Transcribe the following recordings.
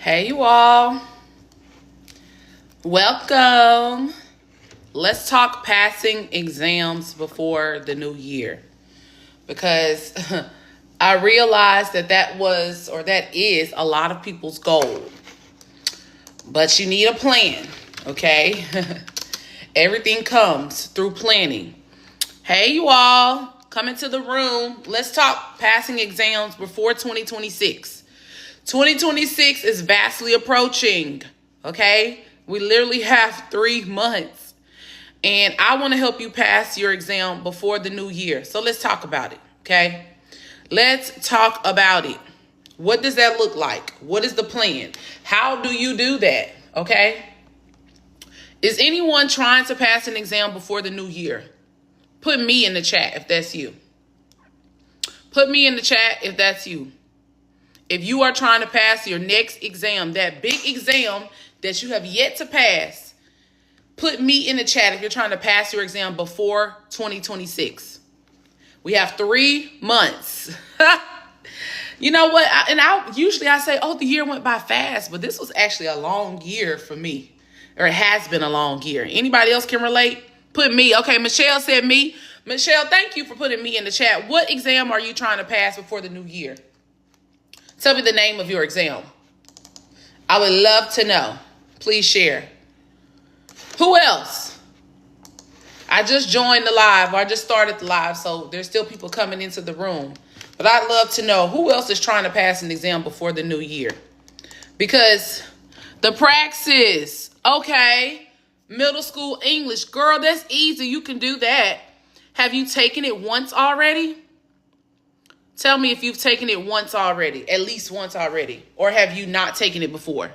Hey, you all. Welcome. Let's talk passing exams before the new year. Because I realized that is a lot of people's goal. But you need a plan, okay? Everything comes through planning. Hey, you all. Come into the room. Let's talk passing exams before 2026. 2026 is vastly approaching, okay? We literally have 3 months. And I want to help you pass your exam before the new year. So let's talk about it, okay? Let's talk about it. What does that look like? What is the plan? How do you do that, okay? Is anyone trying to pass an exam before the new year? Put me in the chat if that's you. Put me in the chat if that's you. If you are trying to pass your next exam, that big exam that you have yet to pass, put me in the chat if you're trying to pass your exam before 2026. We have 3 months. You know what? I say, oh, the year went by fast, but this was actually a long year for me, or it has been a long year. Anybody else can relate? Put me. Okay, Michelle said me. Michelle, thank you for putting me in the chat. What exam are you trying to pass before the new year? Tell me the name of your exam. I would love to know. Please share. Who else? I just joined the live, or I just started the live, so there's still people coming into the room. But I'd love to know who else is trying to pass an exam before the new year. Because the praxis, okay, middle school English, girl, that's easy. You can do that. Have you taken it once already? Tell me if you've taken it once already, at least once already, or have you not taken it before?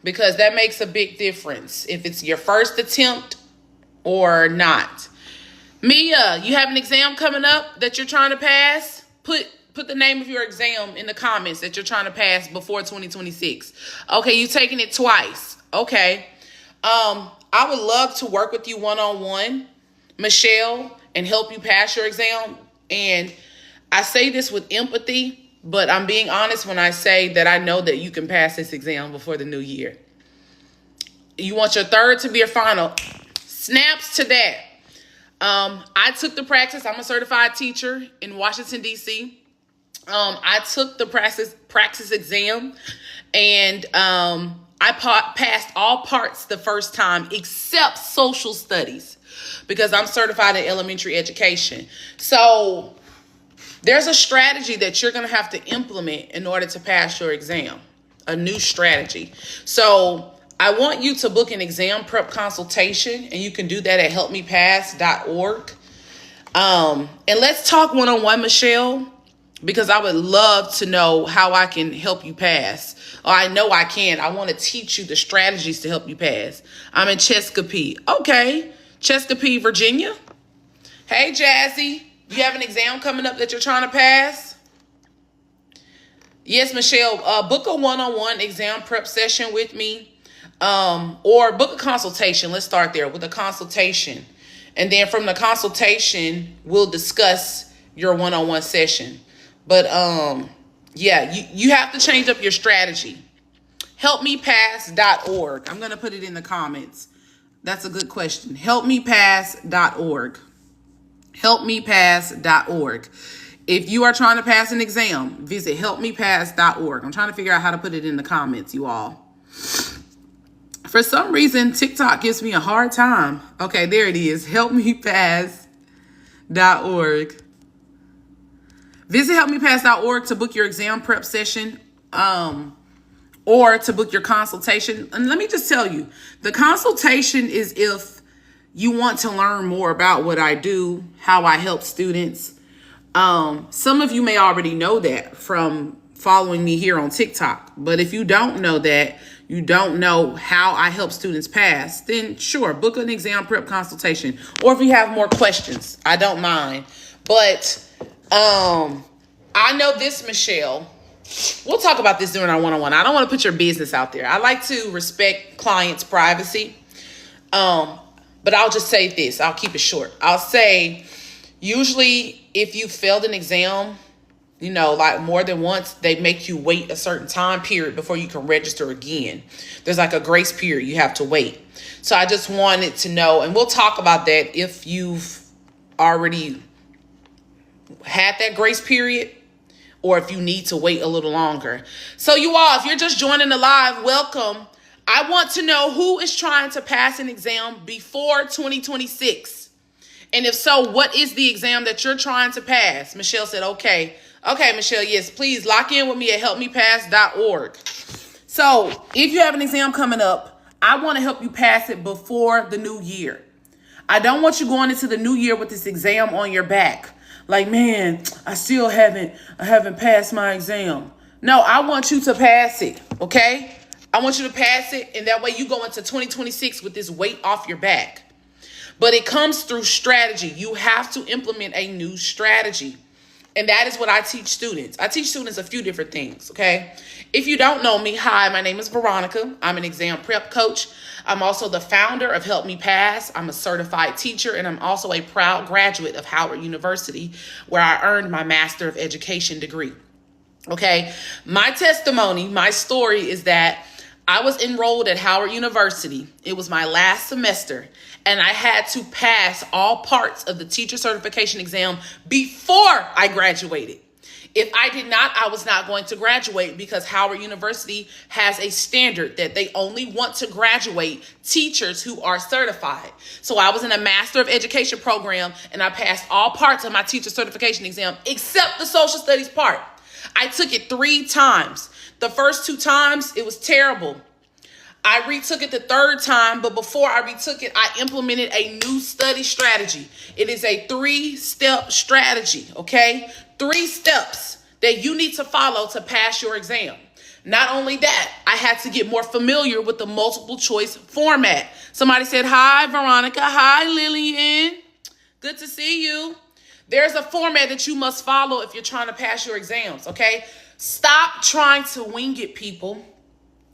Because that makes a big difference if it's your first attempt or not. Mia, you have an exam coming up that you're trying to pass? Put the name of your exam in the comments that you're trying to pass before 2026. Okay, you've taken it twice. Okay. I would love to work with you one-on-one, Michelle, and help you pass your exam. And I say this with empathy, but I'm being honest when I say that I know that you can pass this exam before the new year. You want your third to be a final. Snaps to that. I took the praxis. I'm a certified teacher in Washington, D.C. I took the praxis exam, and I passed all parts the first time except social studies because I'm certified in elementary education. So there's a strategy that you're going to have to implement in order to pass your exam, a new strategy. So I want you to book an exam prep consultation, and you can do that at helpmepass.org. And let's talk one-on-one, Michelle, because I would love to know how I can help you pass. Oh, I know I can. I want to teach you the strategies to help you pass. I'm in Chesapeake. Okay, Chesapeake, Virginia. Hey, Jazzy. You have an exam coming up that you're trying to pass? Yes, Michelle, book a one-on-one exam prep session with me, or book a consultation. Let's start there with a consultation. And then from the consultation, we'll discuss your one-on-one session. But yeah, you have to change up your strategy. Helpmepass.org. I'm going to put it in the comments. That's a good question. Helpmepass.org. Helpmepass.org. If you are trying to pass an exam, visit helpmepass.org. I'm trying to figure out how to put it in the comments, you all. For some reason, TikTok gives me a hard time. Okay, there it is. Helpmepass.org. Visit helpmepass.org to book your exam prep session, or to book your consultation. And let me just tell you, the consultation is if you want to learn more about what I do, how I help students. Some of you may already know that from following me here on TikTok. But if you don't know that, you don't know how I help students pass, then sure, book an exam prep consultation. Or if you have more questions, I don't mind. But I know this, Michelle. We'll talk about this during our one-on-one. I don't want to put your business out there. I like to respect clients' privacy. But I'll just say this. I'll keep it short. I'll say, usually if you failed an exam Like more than once, they make you wait a certain time period before you can register again. There's like a grace period you have to wait. So I just wanted to know, and we'll talk about that if you've already had that grace period or if you need to wait a little longer. So you all, if you're just joining the live, welcome. I want to know who is trying to pass an exam before 2026. And if so, what is the exam that you're trying to pass? Michelle said, okay. Okay, Michelle, yes, please lock in with me at helpmepass.org. So if you have an exam coming up, I want to help you pass it before the new year. I don't want you going into the new year with this exam on your back. Like, man, I haven't passed my exam. No, I want you to pass it, okay? I want you to pass it, and that way you go into 2026 with this weight off your back. But it comes through strategy. You have to implement a new strategy. And that is what I teach students. I teach students a few different things, okay? If you don't know me, hi, my name is Veronica. I'm an exam prep coach. I'm also the founder of Help Me Pass. I'm a certified teacher, and I'm also a proud graduate of Howard University, where I earned my Master of Education degree, okay? My testimony, my story is that I was enrolled at Howard University. It was my last semester, and I had to pass all parts of the teacher certification exam before I graduated. If I did not, I was not going to graduate because Howard University has a standard that they only want to graduate teachers who are certified. So I was in a Master of Education program, and I passed all parts of my teacher certification exam except the social studies part. I took it 3 times. The first 2 times, it was terrible. I retook it the 3rd time, but before I retook it, I implemented a new study strategy. It is a 3-step strategy, okay? 3 steps that you need to follow to pass your exam. Not only that, I had to get more familiar with the multiple choice format. Somebody said, hi, Veronica. Hi, Lillian. Good to see you. There's a format that you must follow if you're trying to pass your exams, okay? Stop trying to wing it, people.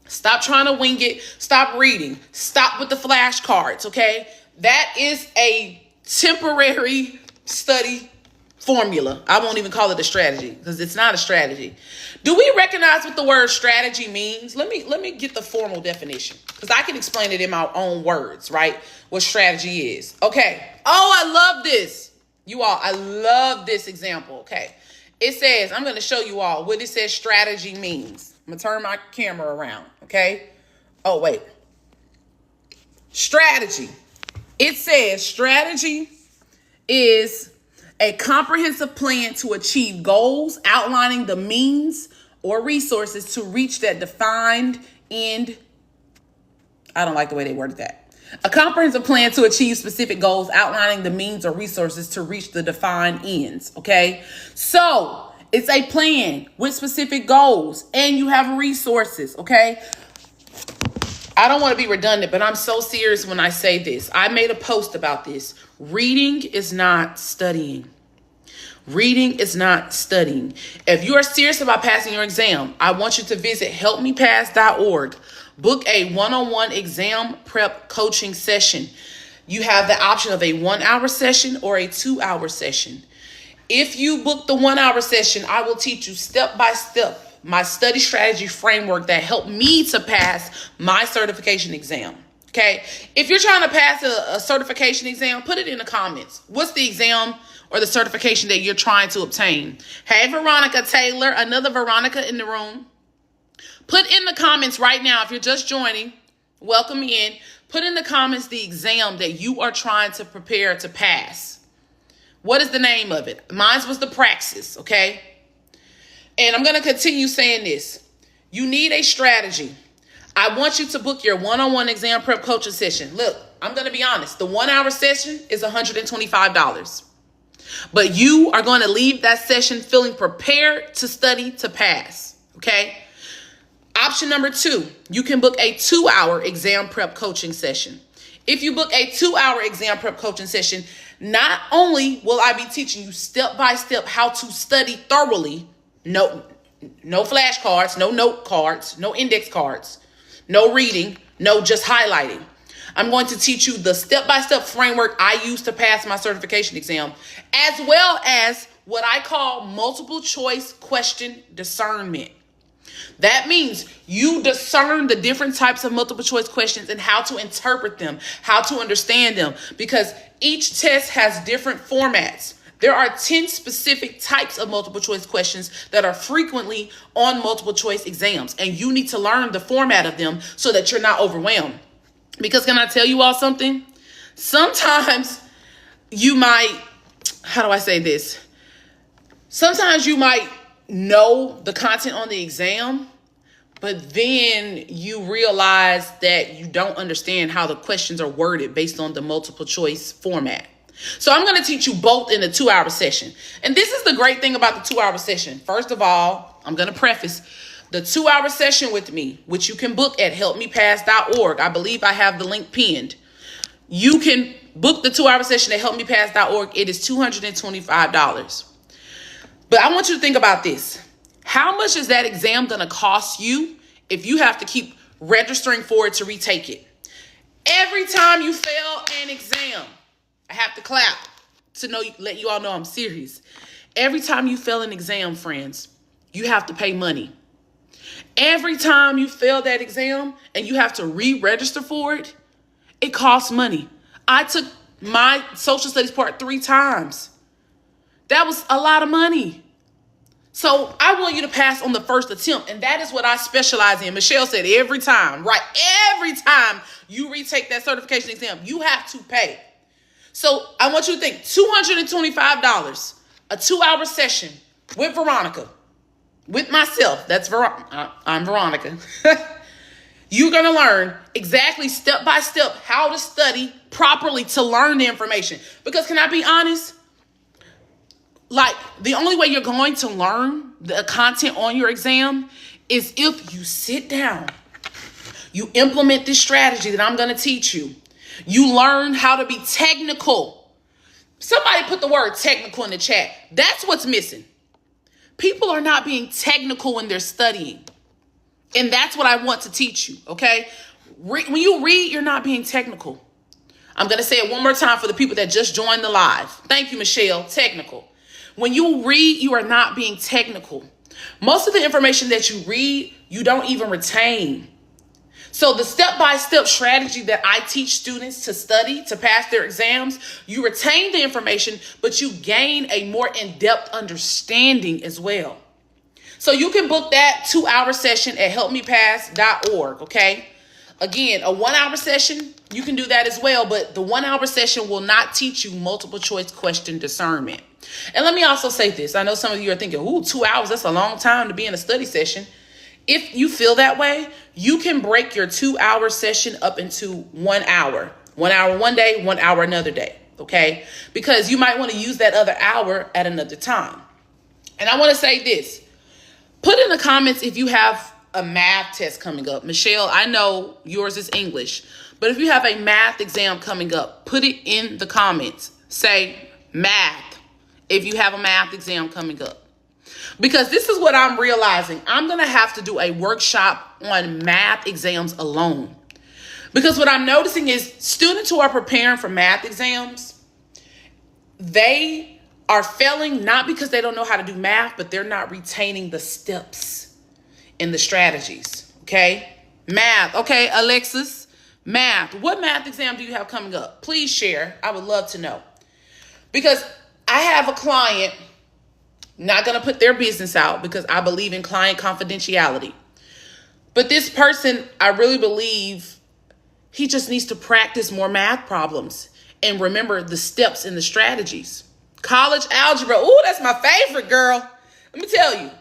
Stop trying to wing it. Stop reading. Stop with the flashcards, okay? That is a temporary study formula. I won't even call it a strategy because it's not a strategy. Do we recognize what the word strategy means? Let me get the formal definition because I can explain it in my own words, right? What strategy is. Okay. Oh, I love this. You all, I love this example. Okay. It says, I'm going to show you all what it says strategy means. I'm going to turn my camera around. Okay. Oh, wait. Strategy. It says strategy is a comprehensive plan to achieve goals, outlining the means or resources to reach that defined end. I don't like the way they worded that. A comprehensive plan to achieve specific goals, outlining the means or resources to reach the defined ends. Okay. So it's a plan with specific goals and you have resources. Okay. I don't want to be redundant, but I'm so serious when I say this. I made a post about this. Reading is not studying. Reading is not studying. If you are serious about passing your exam, I want you to visit helpmepass.org. Book a one-on-one exam prep coaching session. You have the option of a 1-hour session or a 2-hour session. If you book the 1-hour session, I will teach you step by step my study strategy framework that helped me to pass my certification exam. Okay. If you're trying to pass a certification exam, put it in the comments. What's the exam or the certification that you're trying to obtain? Hey, Veronica Taylor, another Veronica in the room. Put in the comments right now, if you're just joining, welcome in. Put in the comments the exam that you are trying to prepare to pass. What is the name of it? Mine was the Praxis, okay? And I'm going to continue saying this. You need a strategy. I want you to book your one-on-one exam prep coaching session. Look, I'm going to be honest. The 1-hour session is $125. But you are going to leave that session feeling prepared to study to pass, okay? Option number 2, you can book a 2-hour exam prep coaching session. If you book a 2-hour exam prep coaching session, not only will I be teaching you step by step how to study thoroughly, no flashcards, no note cards, no index cards, no reading, no just highlighting. I'm going to teach you the step-by-step framework I use to pass my certification exam, as well as what I call multiple choice question discernment. That means you discern the different types of multiple choice questions and how to interpret them, how to understand them, because each test has different formats. There are 10 specific types of multiple choice questions that are frequently on multiple choice exams, and you need to learn the format of them so that you're not overwhelmed. Because can I tell you all something? Sometimes you might, how do I say this? Sometimes you might know the content on the exam, but then you realize that you don't understand how the questions are worded based on the multiple choice format. So I'm going to teach you both in a 2-hour session. And this is the great thing about the 2-hour session. First of all, I'm going to preface the 2-hour session with me, which you can book at helpmepass.org. I believe I have the link pinned. You can book the 2-hour session at helpmepass.org. It is $225. But I want you to think about this. How much is that exam going to cost you if you have to keep registering for it to retake it? Every time you fail an exam, I have to clap to let you all know I'm serious. Every time you fail an exam, friends, you have to pay money. Every time you fail that exam and you have to re-register for it, it costs money. I took my social studies part 3 times. That was a lot of money. So I want you to pass on the first attempt. And that is what I specialize in. Michelle said every time, right? Every time you retake that certification exam, you have to pay. So I want you to think $225, a 2-hour session with Veronica, with myself. That's I'm Veronica. You're going to learn exactly step by step how to study properly to learn the information. Because can I be honest? Like, the only way you're going to learn the content on your exam is if you sit down, you implement this strategy that I'm going to teach you. You learn how to be technical. Somebody put the word technical in the chat. That's what's missing. People are not being technical when they're studying. And that's what I want to teach you, okay? When you read, you're not being technical. I'm going to say it one more time for the people that just joined the live. Thank you, Michelle. Technical. When you read, you are not being technical. Most of the information that you read, you don't even retain. So the step-by-step strategy that I teach students to study, to pass their exams, you retain the information, but you gain a more in-depth understanding as well. So you can book that 2-hour session at helpmepass.org, okay? Again, a 1-hour session, you can do that as well, but the 1-hour session will not teach you multiple choice question discernment. And let me also say this. I know some of you are thinking, ooh, 2 hours, that's a long time to be in a study session. If you feel that way, you can break your 2-hour session up into 1 hour. 1 hour one day, 1 hour another day, okay? Because you might want to use that other hour at another time. And I want to say this. Put in the comments if you have a math test coming up. Michelle, I know yours is English, but if you have a math exam coming up, put it in the comments. Say math if you have a math exam coming up. Because this is what I'm realizing. I'm going to have to do a workshop on math exams alone. Because what I'm noticing is students who are preparing for math exams, they are failing not because they don't know how to do math, but they're not retaining the steps and the strategies. Okay? Math. Okay, Alexis. Math. What math exam do you have coming up? Please share. I would love to know. Because I have a client, not going to put their business out because I believe in client confidentiality. But this person, I really believe he just needs to practice more math problems and remember the steps and the strategies. College algebra. Ooh, that's my favorite, girl. Let me tell you,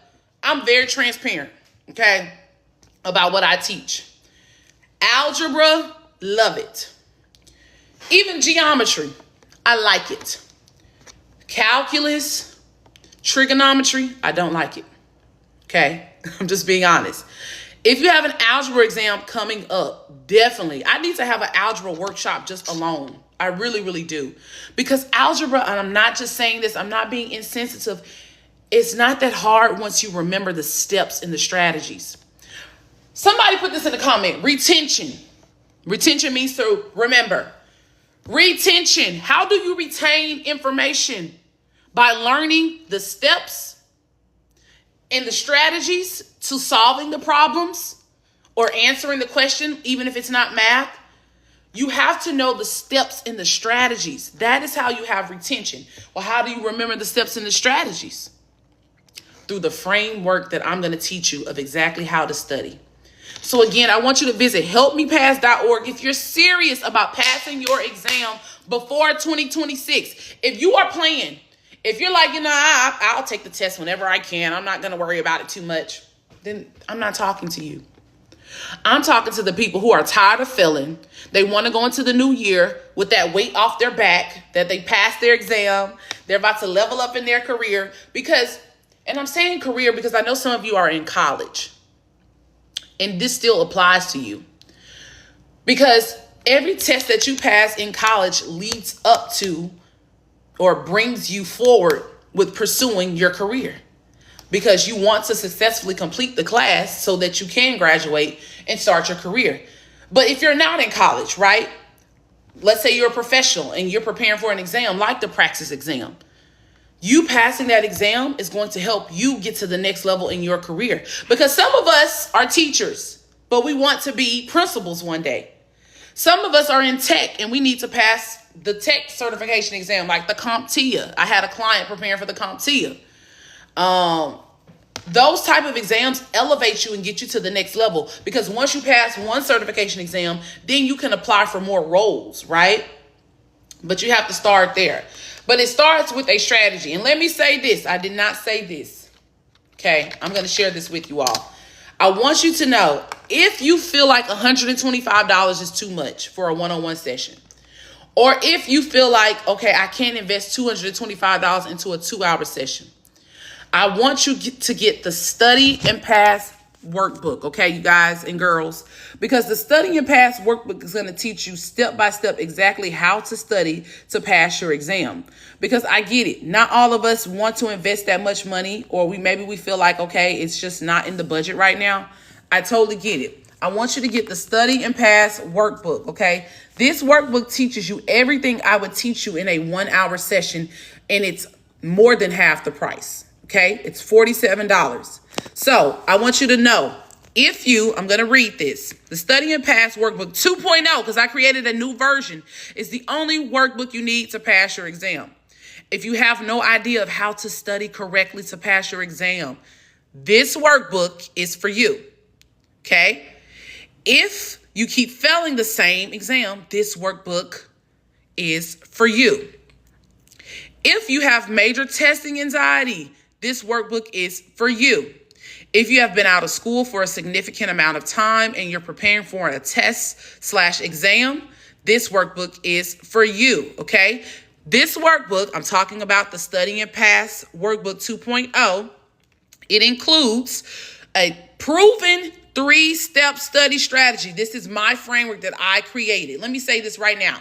I'm very transparent, okay, about what I teach. Algebra, love it. Even geometry, I like it. Calculus, trigonometry, I don't like it. Okay, I'm just being honest. If you have an algebra exam coming up, definitely, I need to have an algebra workshop just alone. I really, really do. Because algebra, and I'm not just saying this, I'm not being insensitive. It's not that hard once you remember the steps and the strategies. Somebody put this in the comment, retention. Retention means to remember. Retention, how do you retain information? by learning the steps and the strategies to solving the problems or answering the question, even if it's not math. You have to know the steps and the strategies. That is how you have retention. Well, how do you remember the steps and the strategies? Through the framework that I'm going to teach you of exactly how to study. So again, I want you to visit helpmepass.org if you're serious about passing your exam before 2026. If you are playing, if you're like, I'll take the test whenever I can, I'm not going to worry about it too much, then I'm not talking to you. I'm talking to the people who are tired of failing. They want to go into the new year with that weight off their back, that they passed their exam. They're about to level up in their career and I'm saying career because I know some of you are in college. And this still applies to you. Because every test that you pass in college leads up to or brings you forward with pursuing your career. Because you want to successfully complete the class so that you can graduate and start your career. But if you're not in college, right? Let's say you're a professional and you're preparing for an exam like the praxis exam. You passing that exam is going to help you get to the next level in your career. Because some of us are teachers, but we want to be principals one day. Some of us are in tech and we need to pass the tech certification exam like the CompTIA. I had a client preparing for the CompTIA. Those type of exams elevate you and get you to the next level. Because once you pass one certification exam, then you can apply for more roles, right? But you have to start there. But it starts with a strategy. And let me say this. I did not say this. Okay. I'm going to share this with you all. I want you to know, if you feel like $125 is too much for a one-on-one session, or if you feel like, okay, I can't invest $225 into a 2-hour session, I want you to get the Study and Pass workbook, okay, you guys and girls, because the Study and Pass workbook is going to teach you step by step exactly how to study to pass your exam. Because I get it, not all of us want to invest that much money, or maybe we feel like, okay, it's just not in the budget right now. I totally get it. I want you to get the Study and Pass workbook, okay? This workbook teaches you everything I would teach you in a 1-hour session, and it's more than half the price. Okay, it's $47. So I want you to know, I'm going to read this. The Study and Pass Workbook 2.0, because I created a new version, is the only workbook you need to pass your exam. If you have no idea of how to study correctly to pass your exam, this workbook is for you. Okay? If you keep failing the same exam, this workbook is for you. If you have major testing anxiety, this workbook is for you. If you have been out of school for a significant amount of time and you're preparing for a test/exam, this workbook is for you, okay? This workbook, I'm talking about the Study and Pass Workbook 2.0. It includes a proven 3-step study strategy. This is my framework that I created. Let me say this right now.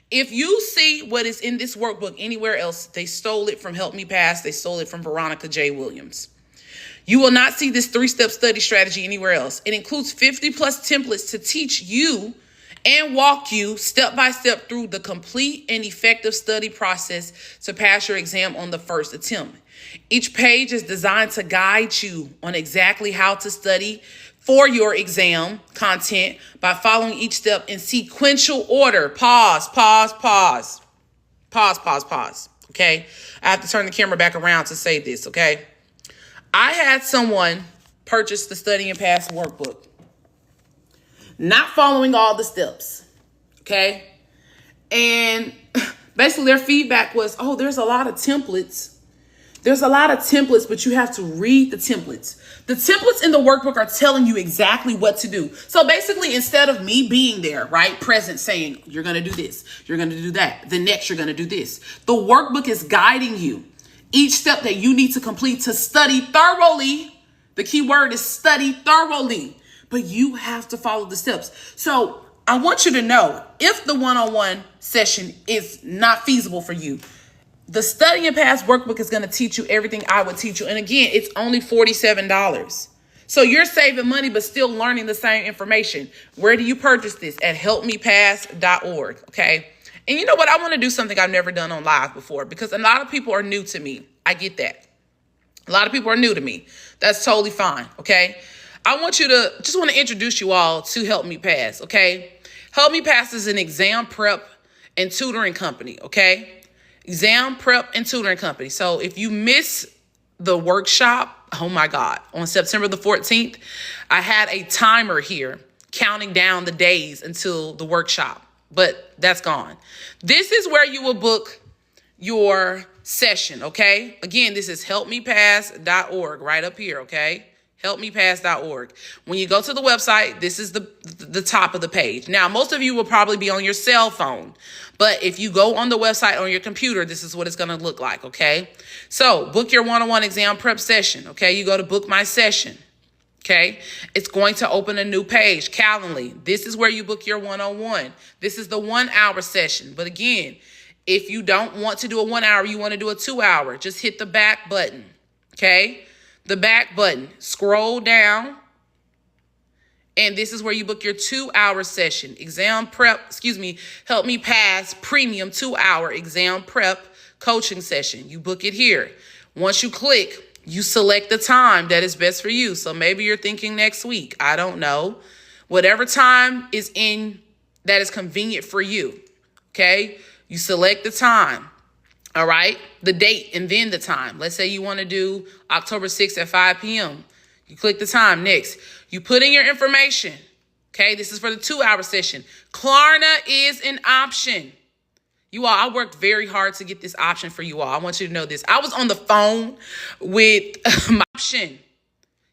If you see what is in this workbook anywhere else, they stole it from Help Me Pass. They stole it from Veronica J. Williams. You will not see this 3-step study strategy anywhere else. It includes 50 plus templates to teach you and walk you step by step through the complete and effective study process to pass your exam on the first attempt. Each page is designed to guide you on exactly how to study for your exam content by following each step in sequential order. Pause. Okay. I have to turn the camera back around to say this. Okay. I had someone purchase the Study and Pass workbook, not following all the steps. Okay. And basically their feedback was, oh, there's a lot of templates. But you have to read the templates. The templates in the workbook are telling you exactly what to do. So basically, instead of me being there, right, present, saying, you're going to do this, you're going to do that, the next you're going to do this, the workbook is guiding you. Each step that you need to complete to study thoroughly. The key word is study thoroughly. But you have to follow the steps. So I want you to know, if the one-on-one session is not feasible for you, the Study and Pass workbook is going to teach you everything I would teach you. And again, it's only $47. So you're saving money, but still learning the same information. Where do you purchase this? At helpmepass.org. Okay. And you know what? I want to do something I've never done on live before because a lot of people are new to me. I get that. A lot of people are new to me. That's totally fine, okay? I want to introduce you all to Help Me Pass, okay? Help Me Pass is an exam prep and tutoring company, okay? Exam prep and tutoring company. So if you miss the workshop, oh my God, on September the 14th, I had a timer here counting down the days until the workshop, but that's gone. This is where you will book your session, okay? Again, this is helpmepass.org right up here, okay? Helpmepass.org. When you go to the website, this is the top of the page. Now, most of you will probably be on your cell phone, but if you go on the website on your computer, this is what it's going to look like, okay? So, book your one-on-one exam prep session, okay? You go to book my session, okay? It's going to open a new page, Calendly. This is where you book your one-on-one. This is the 1 hour session. But again, if you don't want to do a 1 hour, you want to do a 2 hour, just hit the back button, okay? The back button, scroll down, and this is where you book your 2 hour session. Help Me Pass premium 2 hour exam prep coaching session. You book it here. Once you click, you select the time that is best for you. So maybe you're thinking next week. I don't know. Whatever time that is convenient for you, okay? You select the time. All right, the date and then the time. Let's say you want to do October 6th at 5 p.m. You click the time. Next, you put in your information. Okay, this is for the 2 hour session. Klarna is an option. You all, I worked very hard to get this option for you all. I want you to know this. I was on the phone with my option.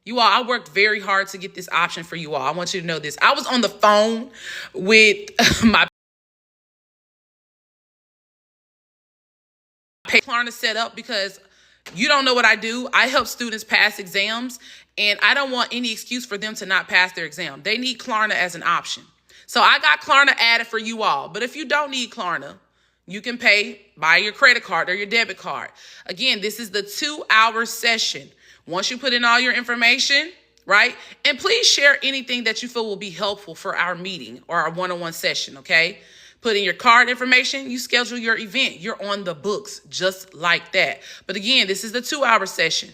You all, I worked very hard to get this option for you all. I want you to know this. I was on the phone with my Klarna set up because you don't know what I do. I help students pass exams, and I don't want any excuse for them to not pass their exam. They need Klarna as an option. So I got Klarna added for you all. But if you don't need Klarna, you can pay by your credit card or your debit card. Again, this is the 2 hour session. Once you put in all your information, right? And please share anything that you feel will be helpful for our meeting or our one-on-one session, okay? Put in your card information, you schedule your event. You're on the books just like that. But again, this is the 2 hour session.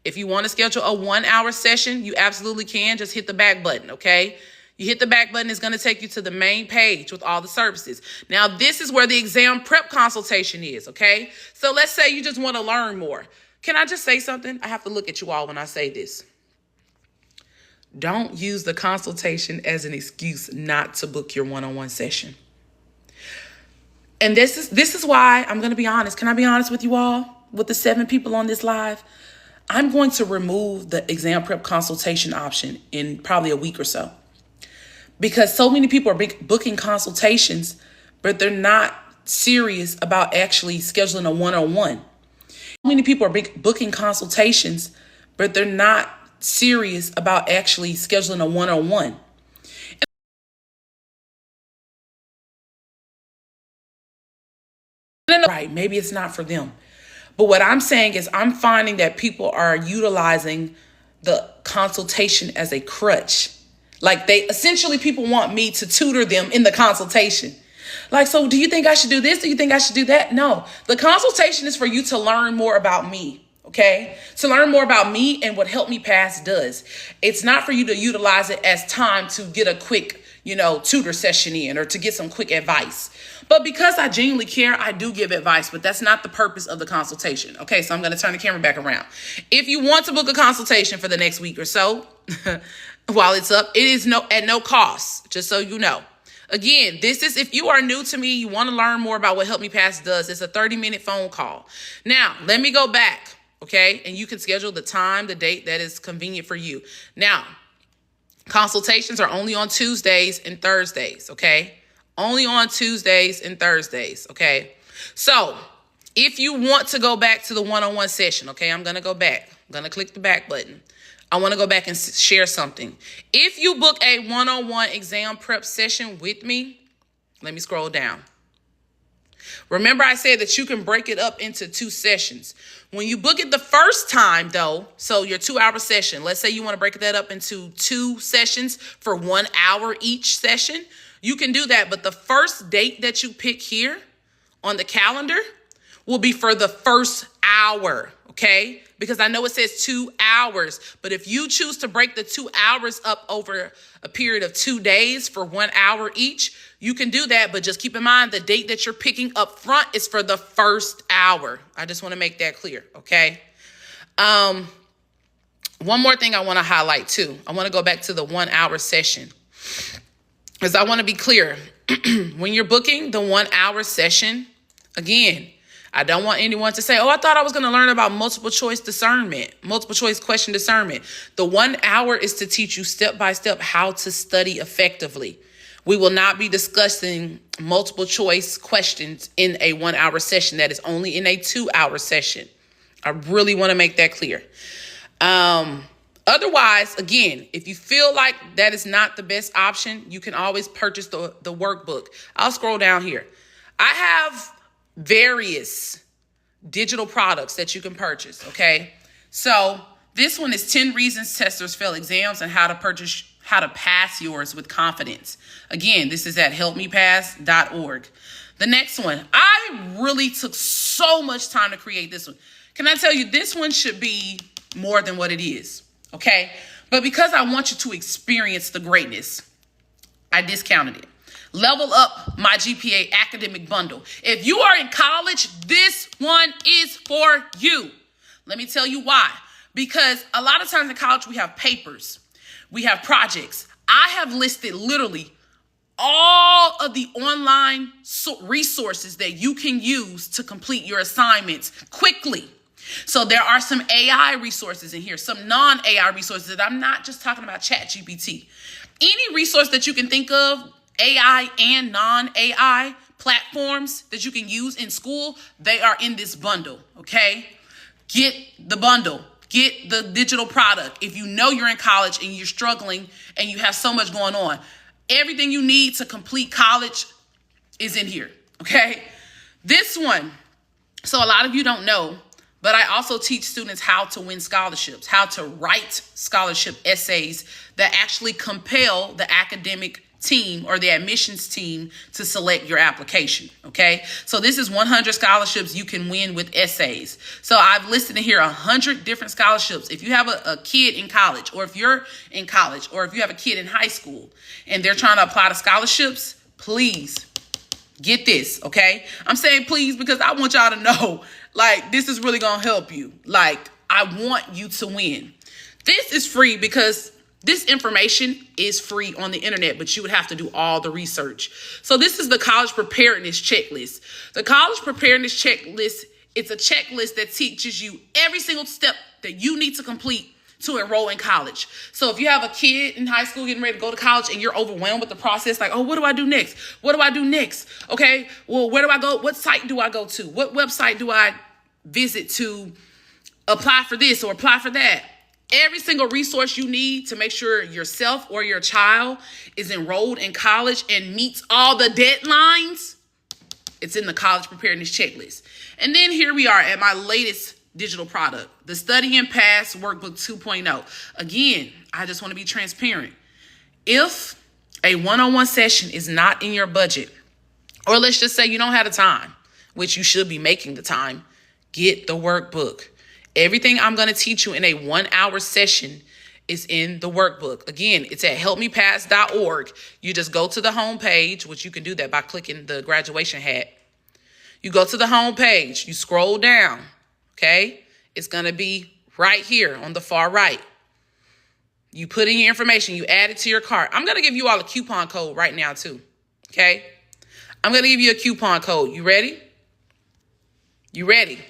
If you want to schedule a 1 hour session, you absolutely can. Just hit the back button, okay? You hit the back button, it's going to take you to the main page with all the services. Now, this is where the exam prep consultation is, okay? So let's say you just want to learn more. Can I just say something? I have to look at you all when I say this. Don't use the consultation as an excuse not to book your one-on-one session. And this is why I'm going to be honest. Can I be honest with you all? With the 7 people on this live, I'm going to remove the exam prep consultation option in probably a week or so. Because so many people are booking consultations, but they're not serious about actually scheduling a one-on-one. So many people are booking consultations, but they're not serious about actually scheduling a one-on-one. Right, maybe it's not for them. But what I'm saying is I'm finding that people are utilizing the consultation as a crutch. Like people want me to tutor them in the consultation. Like, so do you think I should do this? Do you think I should do that? No, the consultation is for you to learn more about me. Okay, to learn more about me and what Help Me Pass does. It's not for you to utilize it as time to get a quick, tutor session in or to get some quick advice. But because I genuinely care, I do give advice, but that's not the purpose of the consultation. Okay, so I'm going to turn the camera back around. If you want to book a consultation for the next week or so, while it's up, it is at no cost, just so you know. Again, this is if you are new to me, you want to learn more about what Help Me Pass does, it's a 30-minute phone call. Now, let me go back, okay? And you can schedule the time, the date that is convenient for you. Now, consultations are only on Tuesdays and Thursdays, okay? Only on Tuesdays and Thursdays, okay? So if you want to go back to the one-on-one session, okay, I'm going to go back. I'm going to click the back button. I want to go back and share something. If you book a one-on-one exam prep session with me, let me scroll down. Remember I said that you can break it up into 2 sessions. When you book it the first time, though, so your 2 hour session, let's say you want to break that up into 2 sessions for 1 hour each session, you can do that. But the first date that you pick here on the calendar will be for the first hour, okay? Because I know it says 2 hours, but if you choose to break the 2 hours up over a period of 2 days for 1 hour each, you can do that. But just keep in mind the date that you're picking up front is for the first hour. I just want to make that clear, okay? One more thing I want to highlight too. I want to go back to the 1 hour session because I want to be clear. When you're booking the 1 hour session, again, I don't want anyone to say, oh, I thought I was going to learn about multiple choice question discernment. The 1 hour is to teach you step by step how to study effectively. We will not be discussing multiple choice questions in a 1 hour session. That is only in a 2 hour session. I really want to make that clear. Otherwise, again, if you feel like that is not the best option, you can always purchase the workbook. I'll scroll down here. I have various digital products that you can purchase, okay? So this one is 10 reasons testers fail exams and how to pass yours with confidence. Again, this is at helpmepass.org. The next one, I really took so much time to create this one. Can I tell you, this one should be more than what it is, okay? But because I want you to experience the greatness, I discounted it. Level Up My GPA Academic Bundle. If you are in college, this one is for you. Let me tell you why. Because a lot of times in college, we have papers. We have projects. I have listed literally all of the online resources that you can use to complete your assignments quickly. So there are some AI resources in here, some non-AI resources that I'm not just talking about ChatGPT. Any resource that you can think of, AI and non-AI platforms that you can use in school, they are in this bundle, okay? Get the bundle. Get the digital product. If you know you're in college and you're struggling and you have so much going on, everything you need to complete college is in here, okay? This one, so a lot of you don't know, but I also teach students how to win scholarships, how to write scholarship essays that actually compel the academic team or the admissions team to select your application, okay? So this is 100 scholarships you can win with essays. So I've listed in here 100 different scholarships. If you have a kid in college, or if you're in college, or if you have a kid in high school and they're trying to apply to scholarships, please get this, okay? I'm saying please because I want y'all to know, like, this is really gonna help you. Like, I want you to win. This is free because this information is free on the internet, but you would have to do all the research. So this is the college preparedness checklist. The college preparedness checklist, it's a checklist that teaches you every single step that you need to complete to enroll in college. So if you have a kid in high school getting ready to go to college and you're overwhelmed with the process, like, oh, what do I do next? What do I do next? Okay, well, where do I go? What site do I go to? What website do I visit to apply for this or apply for that? Every single resource you need to make sure yourself or your child is enrolled in college and meets all the deadlines, it's in the college preparedness checklist. And then here we are at my latest digital product, the Study and Pass Workbook 2.0. Again, I just want to be transparent. If a one-on-one session is not in your budget, or let's just say you don't have the time, which you should be making the time, get the workbook. Everything I'm going to teach you in a 1 hour session is in the workbook. Again, it's at helpmepass.org. You just go to the home page, which you can do that by clicking the graduation hat. You go to the home page, you scroll down, okay? It's going to be right here on the far right. You put in your information, you add it to your cart. I'm going to give you all a coupon code right now too, okay? I'm going to give you a coupon code. You ready? You ready?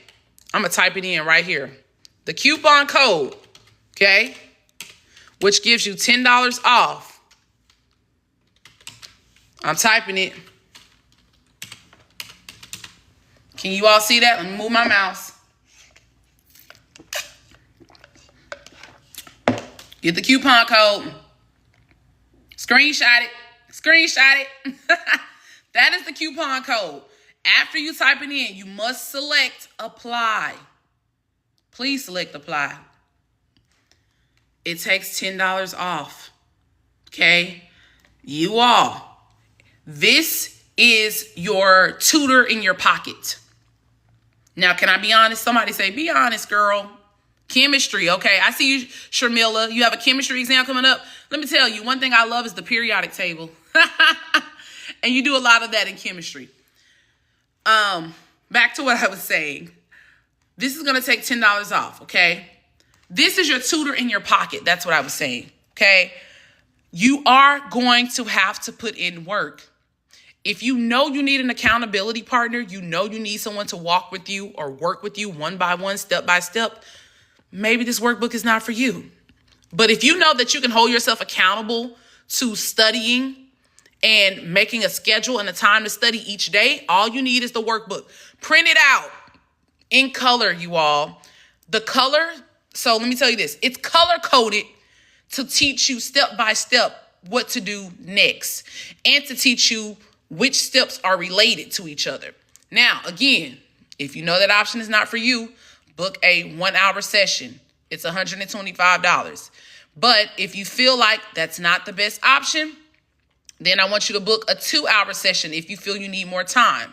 I'm going to type it in right here. The coupon code, okay, which gives you $10 off. I'm typing it. Can you all see that? Let me move my mouse. Get the coupon code. Screenshot it. Screenshot it. That is the coupon code. After you type it in, you must select apply. Please select apply. It takes $10 off. Okay? You all, This is your tutor in your pocket. Now, can I be honest? Somebody say, be honest, girl. Chemistry, okay. I see you, Sharmila. You have a chemistry exam coming up. Let me tell you, one thing I love is the periodic table. And you do a lot of that in chemistry. Back to what I was saying. This is going to take $10 off, okay? This is your tutor in your pocket. That's what I was saying, okay? You are going to have to put in work. If you know you need an accountability partner, you know you need someone to walk with you or work with you one by one, step by step, maybe this workbook is not for you. But if you know that you can hold yourself accountable to studying and making a schedule and a time to study each day, all you need is the workbook. Print it out in color, you all. The color, so let me tell you this. It's color coded to teach you step by step what to do next and to teach you which steps are related to each other. Now, again, if you know that option is not for you, book a 1-hour session. It's $125. But if you feel like that's not the best option, then I want you to book a 2-hour session if you feel you need more time.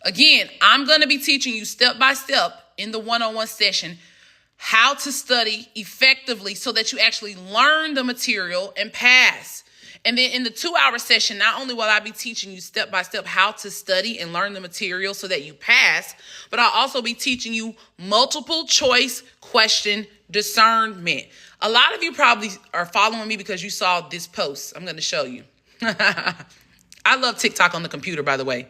Again, I'm going to be teaching you step by step in the one-on-one session how to study effectively so that you actually learn the material and pass. And then in the 2-hour session, not only will I be teaching you step by step how to study and learn the material so that you pass, but I'll also be teaching you multiple choice question discernment. A lot of you probably are following me because you saw this post. I'm going to show you. I love TikTok on the computer, by the way.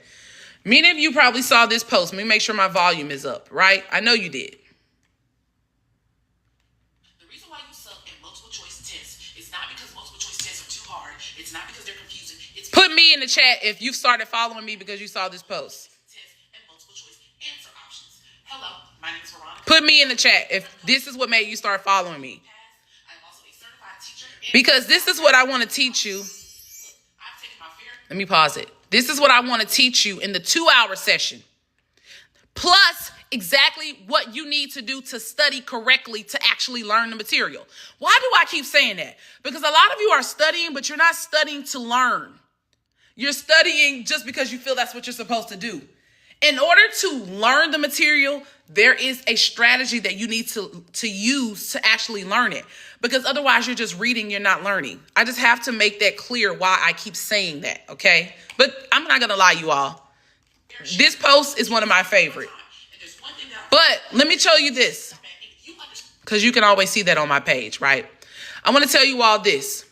Many of you probably saw this post. Let me make sure my volume is up, right? I know you did. The reason why you suck at multiple choice tests is not because multiple choice tests are too hard. It's not because they're confusing. Put me in the chat if you've started following me because you saw this post. And multiple choice answer options. Hello, my name is Veronica. Put me in the chat if this is what made you start following me. I'm also a certified teacher. Because this is what I want to teach you. Let me pause it. This is what I want to teach you in the 2-hour session. Plus, exactly what you need to do to study correctly to actually learn the material. Why do I keep saying that? Because a lot of you are studying, but you're not studying to learn. You're studying just because you feel that's what you're supposed to do. In order to learn the material, there is a strategy that you need to use to actually learn it. Because otherwise you're just reading, you're not learning. I just have to make that clear why I keep saying that, okay? But I'm not going to lie, you all. This post is one of my favorite. But let me tell you this, because you can always see that on my page, right? I want to tell you all this.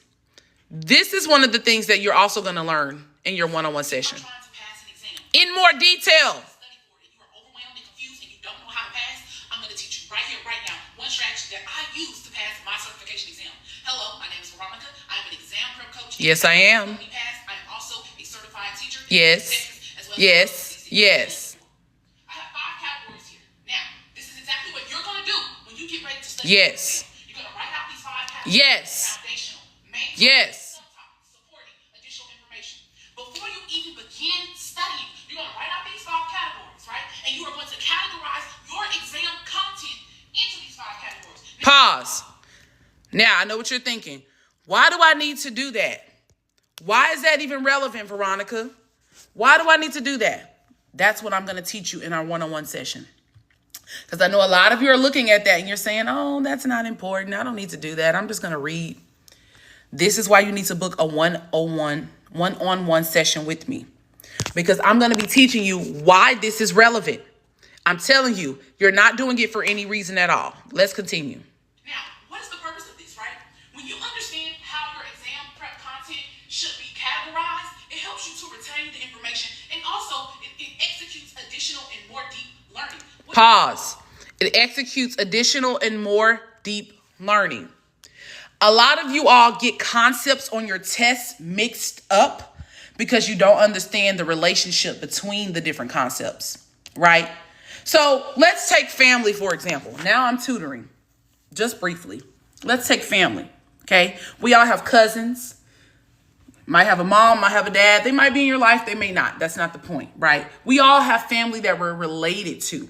This is one of the things that you're also going to learn in your one-on-one session. In more detail. Right here, right now, one strategy that I use to pass my certification exam. Hello, my name is Veronica. I'm an exam prep coach. Yes, I am. I am also a certified teacher. Yes. Yes. I have 5 categories here. Now, this is exactly what you're going to do when you get ready to study. Yes. You're going to write out these 5 categories. Yes. Foundational, main topics, subtopics, supporting, additional information. Before you even begin studying, you're going to write out these 5 categories, right? And you are going to categorize your exam content into these 5 categories. Pause. Now, I know what you're thinking. Why do I need to do that? Why is that even relevant, Veronica? Why do I need to do that? That's what I'm going to teach you in our one-on-one session. Because I know a lot of you are looking at that and you're saying, oh, that's not important. I don't need to do that. I'm just going to read. This is why you need to book a one-on-one session with me. Because I'm going to be teaching you why this is relevant. I'm telling you, you're not doing it for any reason at all. Let's continue. Now, what is the purpose of this, right? When you understand how your exam prep content should be categorized, it helps you to retain the information, and also it executes additional and more deep learning. Pause. It executes additional and more deep learning. A lot of you all get concepts on your tests mixed up because you don't understand the relationship between the different concepts, right? So let's take family, for example. Now I'm tutoring, just briefly. Let's take family, okay? We all have cousins. Might have a mom, might have a dad. They might be in your life, they may not. That's not the point, right? We all have family that we're related to.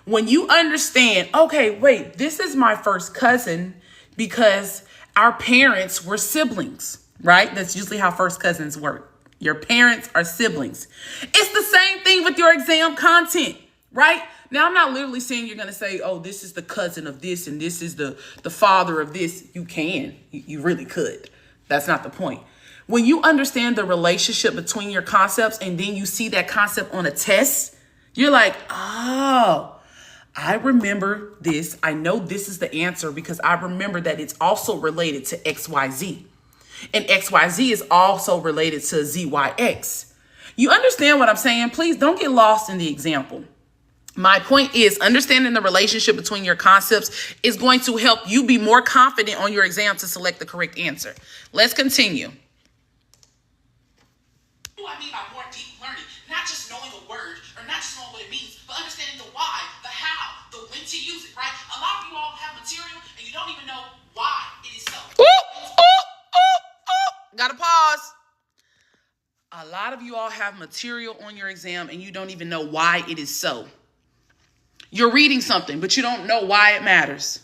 When you understand, okay, wait, this is my first cousin because our parents were siblings, right? That's usually how first cousins work. Your parents are siblings. It's the same thing with your exam content, right? Now, I'm not literally saying you're going to say, oh, this is the cousin of this and this is the father of this. You can. You really could. That's not the point. When you understand the relationship between your concepts and then you see that concept on a test, you're like, oh, I remember this. I know this is the answer because I remember that it's also related to XYZ. And XYZ is also related to ZYX. You understand what I'm saying? Please don't get lost in the example. My point is understanding the relationship between your concepts is going to help you be more confident on your exam to select the correct answer. Let's continue. What do I mean by more deep learning? Not just knowing a word or not just knowing what it means, but understanding the why, the how, the when to use it, right? A lot of you all have material and you don't even know why it is so. Gotta pause. A lot of you all have material on your exam and you don't even know why it is so. You're reading something, but you don't know why it matters.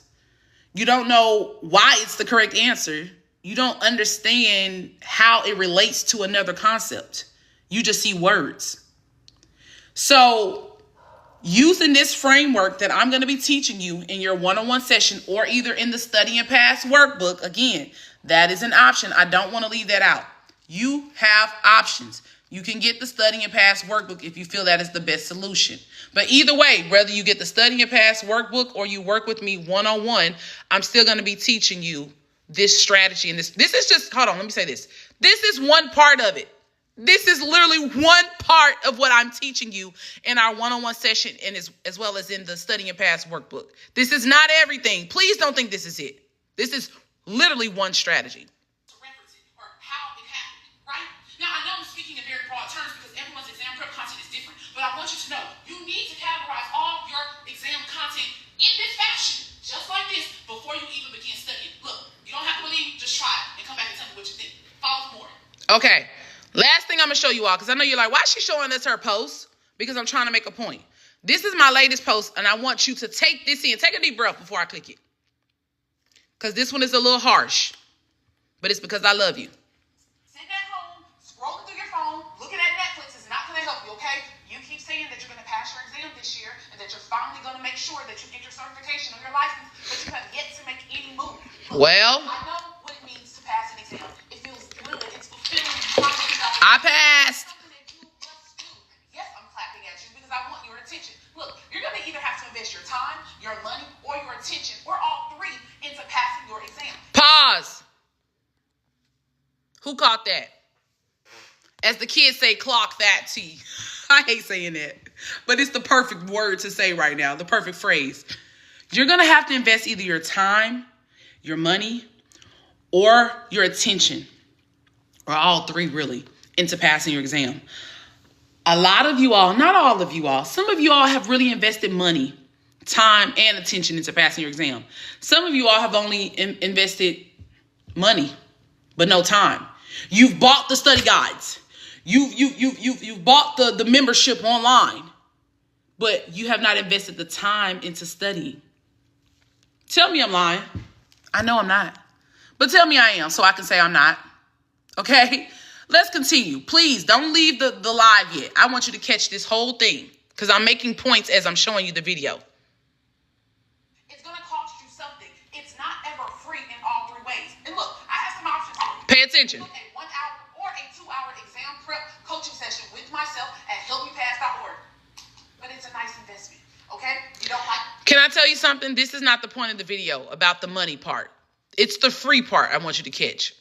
You don't know why it's the correct answer. You don't understand how it relates to another concept. You just see words. So using this framework that I'm going to be teaching you in your one-on-one session or either in the Study and Pass workbook, again, that is an option. I don't want to leave that out. You have options. You can get the Study and Pass workbook if you feel that is the best solution. But either way, whether you get the Study and Pass workbook or you work with me one-on-one, I'm still going to be teaching you this strategy. And this is just, hold on, let me say this. This is one part of it. This is literally one part of what I'm teaching you in our one-on-one session and as well as in the Study and Pass workbook. This is not everything. Please don't think this is it. This is literally one strategy. To reference it or how it happened, right? Now, I know I'm speaking in very broad terms because everyone's exam prep content is different, but I want you to know you need to categorize all your exam content in this fashion, just like this, before you even begin studying. Look, you don't have to believe me, just try it and come back and tell me what you think. Follow for more. Okay. Last thing I'm going to show you all, because I know you're like, why is she showing us her post? Because I'm trying to make a point. This is my latest post, and I want you to take this in. Take a deep breath before I click it. Because this one is a little harsh, but it's because I love you. Sitting at home, scrolling through your phone, looking at Netflix is not going to help you, okay? You keep saying that you're going to pass your exam this year and that you're finally going to make sure that you get your certification or your license, but you have yet to make any move. Well, I know what it means to pass an exam. It feels good. It's fulfilling. I passed. Yes, I'm clapping at you because I want your attention. Look, you're going to either have to invest your time, your money, or your attention, or all three into passing your exam. Pause. Who caught that? As the kids say, clock that T. I hate saying that, but it's the perfect word to say right now, the perfect phrase. You're going to have to invest either your time, your money, or your attention, or all three really, into passing your exam. A lot of you all, not all of you all, some of you all have really invested money, time, and attention into passing your exam. Some of you all have only invested money, but no time. You've bought the study guides. You've bought the membership online, but you have not invested the time into studying. Tell me I'm lying. I know I'm not, but tell me I am so I can say I'm not. Okay? Let's continue. Please don't leave the live yet. I want you to catch this whole thing because I'm making points as I'm showing you the video. It's going to cost you something. It's not ever free in all three ways. And look, I have some options for you. Pay attention. Look at 1 hour or a 2-hour exam prep coaching session with myself at helpmepass.org. But it's a nice investment, okay? You don't like it. Can I tell you something? This is not the point of the video about the money part. It's the free part I want you to catch.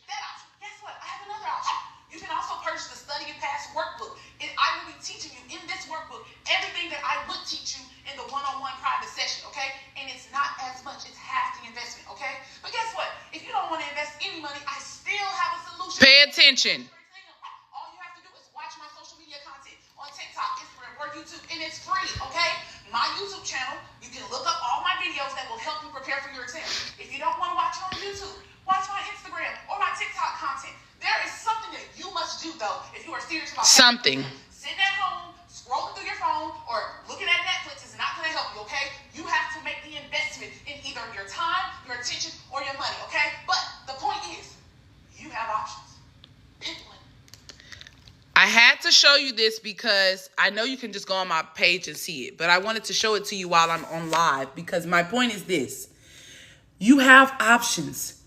Guess what? I have another option. You can also purchase the Study and Pass workbook. I will be teaching you in this workbook everything that I would teach you in the one-on-one private session, okay? And it's not as much, it's half the investment, okay? But guess what? If you don't want to invest any money, I still have a solution. Pay attention. All you have to do is watch my social media content on TikTok, Instagram, or YouTube, and it's free, okay? My YouTube channel, you can look up all my videos that will help you prepare for your exam. If you don't want to watch it on YouTube, watch my Instagram or my TikTok content. There is something that you must do, though, if you are serious about something. Sitting at home, scrolling through your phone, or looking at Netflix is not going to help you, okay? You have to make the investment in either your time, your attention, or your money, okay? But the point is, you have options. Pick one. show you this because I know you can just go on my page and see it, but I wanted to show it to you while I'm on live because my point is this. You have options.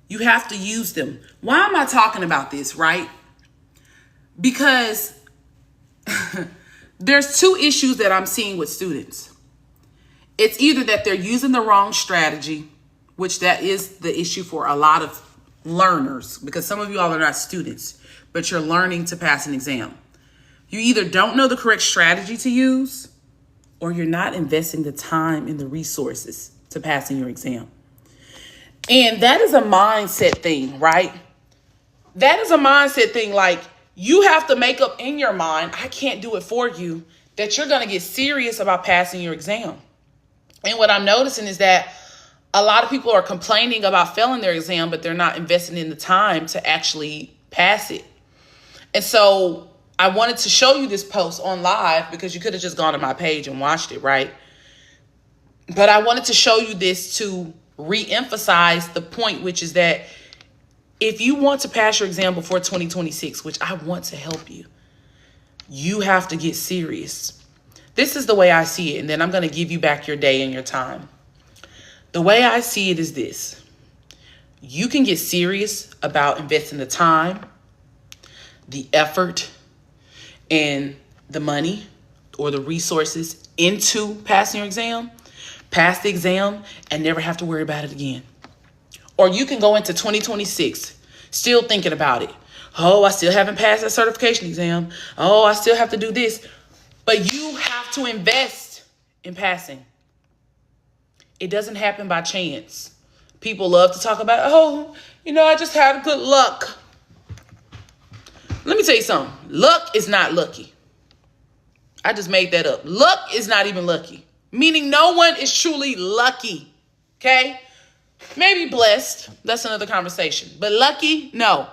You have to use them. Why am I talking about this, right? Because there's two issues that I'm seeing with students. It's either that they're using the wrong strategy, which that is the issue for a lot of learners, because some of you all are not students, but you're learning to pass an exam. You either don't know the correct strategy to use, or you're not investing the time and the resources to passing your exam. And that is a mindset thing, right? That is a mindset thing. Like, you have to make up in your mind, I can't do it for you, that you're going to get serious about passing your exam. And what I'm noticing is that a lot of people are complaining about failing their exam, but they're not investing in the time to actually pass it. And so I wanted to show you this post on live because you could have just gone to my page and watched it, right? But I wanted to show you this to re-emphasize the point, which is that if you want to pass your exam before 2026, which I want to help you, you have to get serious. This is the way I see it, and then I'm going to give you back your day and your time. The way I see it is this. You can get serious about investing the time, the effort, and the money or the resources into passing your exam, pass the exam, and never have to worry about it again. Or you can go into 2026 still thinking about it. Oh, I still haven't passed that certification exam. Oh, I still have to do this. But you have to invest in passing. It doesn't happen by chance. People love to talk about, oh, I just had good luck. Let me tell you something. Luck is not lucky. I just made that up. Luck is not even lucky. Meaning no one is truly lucky. Okay? Maybe blessed. That's another conversation. But lucky, no.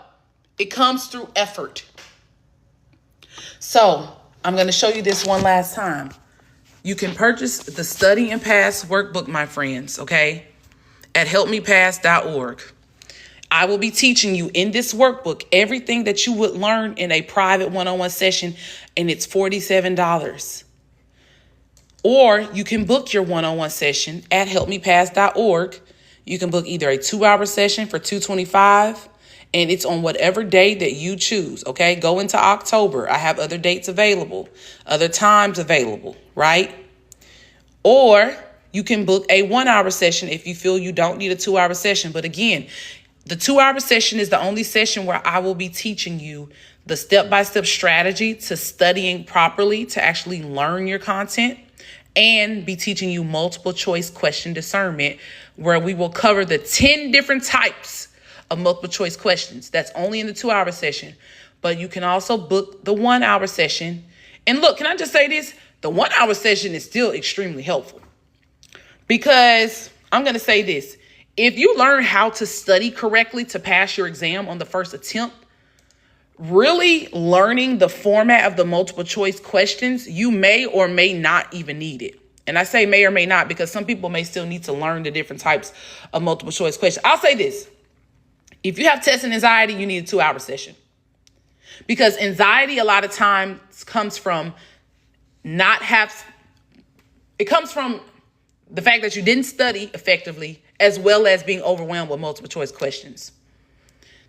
It comes through effort. So I'm going to show you this one last time. You can purchase the Study and Pass workbook, my friends, okay, at helpmepass.org. I will be teaching you in this workbook everything that you would learn in a private one-on-one session, and it's $47. Or you can book your one-on-one session at helpmepass.org. You can book either a 2-hour session for $225, and it's on whatever day that you choose, okay? Go into October. I have other dates available, other times available, right? Or you can book a 1-hour session if you feel you don't need a 2-hour session. But again, the 2-hour session is the only session where I will be teaching you the step-by-step strategy to studying properly to actually learn your content, and be teaching you multiple choice question discernment, where we will cover the 10 different types of multiple choice questions. That's only in the 2-hour session. But you can also book the 1-hour session. And look, can I just say this? The 1-hour session is still extremely helpful, because I'm going to say this. If you learn how to study correctly to pass your exam on the first attempt, really learning the format of the multiple choice questions, you may or may not even need it. And I say may or may not because some people may still need to learn the different types of multiple choice questions. I'll say this. If you have testing anxiety, you need a 2-hour session, because anxiety a lot of times comes from it comes from the fact that you didn't study effectively, as well as being overwhelmed with multiple choice questions.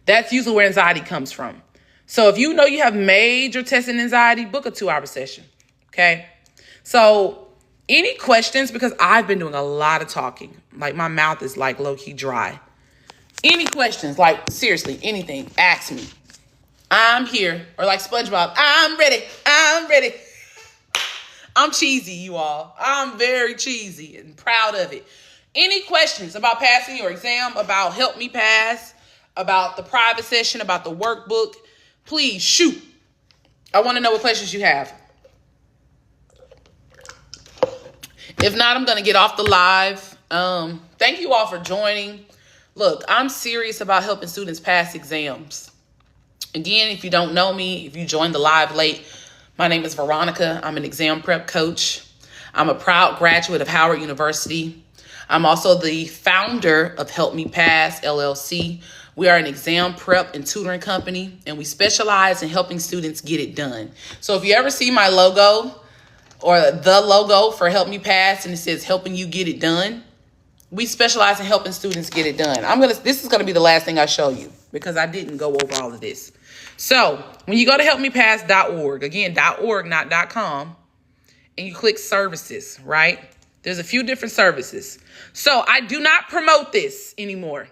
That's usually where anxiety comes from. So if you know you have major testing anxiety, book a 2-hour session. Okay. So any questions, because I've been doing a lot of talking, like my mouth is like low key dry. Any questions, like seriously, anything, ask me. I'm here. Or like SpongeBob, I'm ready. I'm ready. I'm cheesy, you all. I'm very cheesy and proud of it. Any questions about passing your exam, about Help Me Pass, about the private session, about the workbook, please shoot. I want to know what questions you have. If not, I'm going to get off the live. Thank you all for joining. Look, I'm serious about helping students pass exams. Again, if you don't know me, if you joined the live late, my name is Veronica. I'm an exam prep coach. I'm a proud graduate of Howard University. I'm also the founder of Help Me Pass LLC. We are an exam prep and tutoring company, and we specialize in helping students get it done. So if you ever see my logo or the logo for Help Me Pass and it says helping you get it done, we specialize in helping students get it done. This is gonna be the last thing I show you because I didn't go over all of this. So when you go to helpmepass.org, again, .org, not .com, and you click services, right? There's a few different services. So I do not promote this anymore,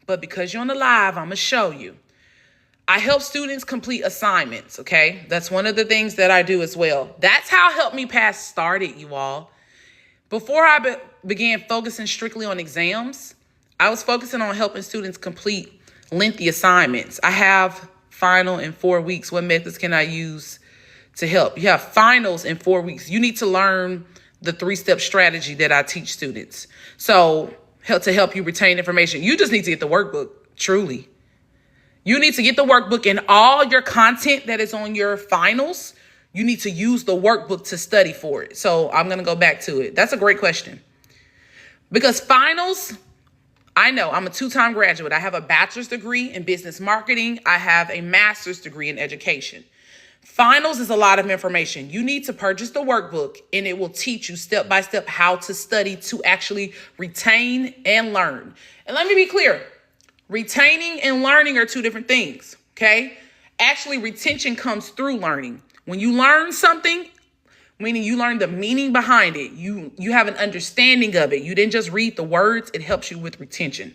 but because you're on the live, I'm gonna show you. I help students complete assignments, okay? That's one of the things that I do as well. That's how Help Me Pass started, you all. Before I began focusing strictly on exams, I was focusing on helping students complete lengthy assignments. I have final in 4 weeks. What methods can I use to help? You have finals in 4 weeks. You need to learn the 3-step strategy that I teach students. So to help you retain information, you just need to get the workbook, truly. You need to get the workbook and all your content that is on your finals. You need to use the workbook to study for it. So I'm going to go back to it. That's a great question. Because finals, I know I'm a 2-time graduate. I have a bachelor's degree in business marketing. I have a master's degree in education. Finals is a lot of information. You need to purchase the workbook and it will teach you step by step how to study to actually retain and learn. And let me be clear. Retaining and learning are 2 different things, okay? Actually, retention comes through learning. When you learn something, meaning you learn the meaning behind it, you have an understanding of it. You didn't just read the words. It helps you with retention.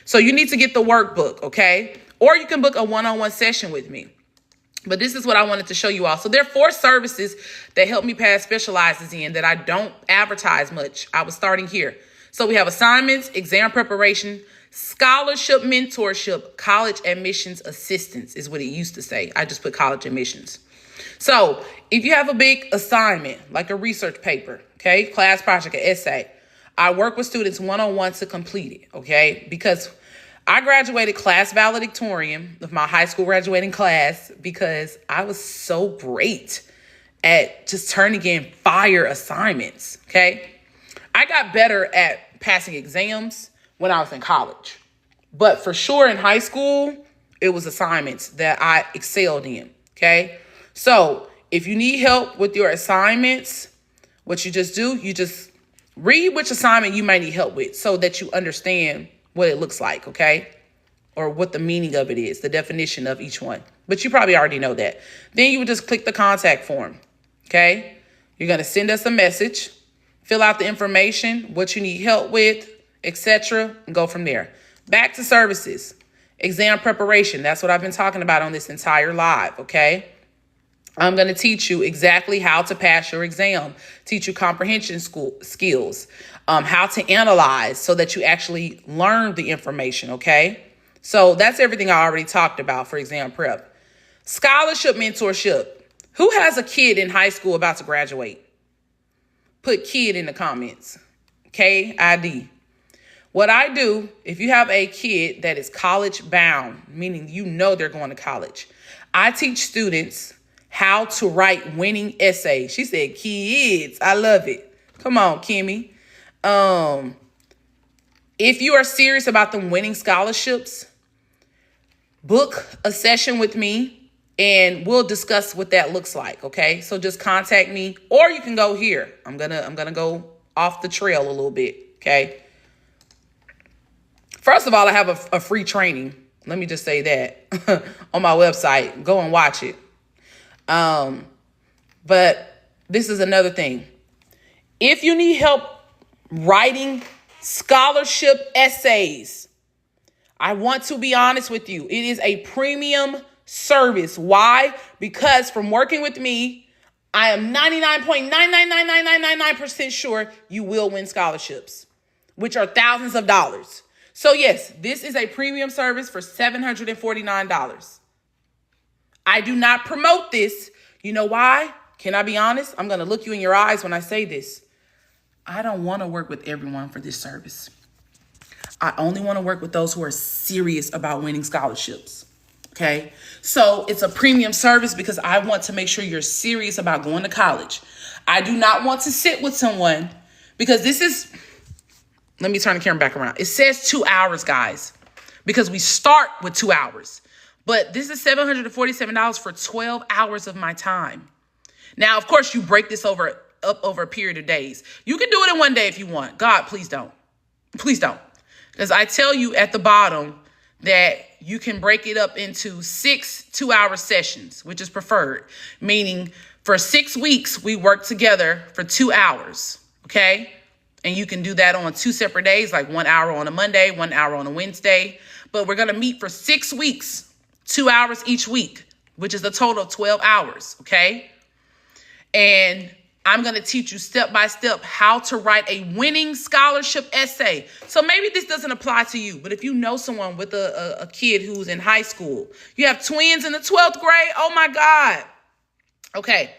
So you need to get the workbook, okay? Or you can book a one-on-one session with me. But this is what I wanted to show you all. So there are 4 services that Help Me Pass specializes in that I don't advertise much. I was starting here. So we have assignments, exam preparation, scholarship mentorship, college admissions assistance is what it used to say. I just put college admissions. So if you have a big assignment, like a research paper, okay, class project, an essay, I work with students one-on-one to complete it, okay? Because I graduated class valedictorian of my high school graduating class because I was so great at just turning in fire assignments, okay? I got better at passing exams when I was in college. But for sure in high school, it was assignments that I excelled in, okay? So if you need help with your assignments, what you just do, you just read which assignment you might need help with so that you understand what it looks like, okay? Or what the meaning of it is, the definition of each one. But you probably already know that. Then you would just click the contact form, okay? You're going to send us a message, fill out the information, what you need help with, etc., and go from there. Back to services. Exam preparation. That's what I've been talking about on this entire live, okay? I'm going to teach you exactly how to pass your exam, teach you comprehension skills, how to analyze so that you actually learn the information, okay? So that's everything I already talked about for exam prep. Scholarship mentorship. Who has a kid in high school about to graduate? Put kid in the comments. KID. What I do, if you have a kid that is college bound, meaning you know they're going to college, I teach students how to write winning essays. She said, kids, I love it. Come on, Kimmy. If you are serious about them winning scholarships, book a session with me and we'll discuss what that looks like, okay? So just contact me or you can go here. I'm gonna go off the trail a little bit, okay? First of all, I have a free training. Let me just say that on my website. Go and watch it. But this is another thing. If you need help writing scholarship essays, I want to be honest with you. It is a premium service. Why? Because from working with me, I am 99.9999999% sure you will win scholarships, which are thousands of dollars. So yes, this is a premium service for $749. I do not promote this. You know why? Can I be honest? I'm going to look you in your eyes when I say this. I don't want to work with everyone for this service. I only want to work with those who are serious about winning scholarships. Okay. So it's a premium service because I want to make sure you're serious about going to college. I do not want to sit with someone because this is, Let me turn the camera back around. It says 2 hours, guys, because we start with 2 hours. But this is $747 for 12 hours of my time. Now, of course, you break this up over a period of days. You can do it in one day if you want. God, please don't. Please don't. Because I tell you at the bottom that you can break it up into 6 2-hour sessions, which is preferred. Meaning for 6 weeks, we work together for 2 hours. Okay? And you can do that on 2 separate days, like 1 hour on a Monday, 1 hour on a Wednesday. But we're going to meet for 6 weeks, 2 hours each week, which is a total of 12 hours. Okay? And I'm going to teach you step by step how to write a winning scholarship essay. So maybe this doesn't apply to you, but if you know someone with a kid who's in high school, you have twins in the 12th grade. Oh my God. Okay.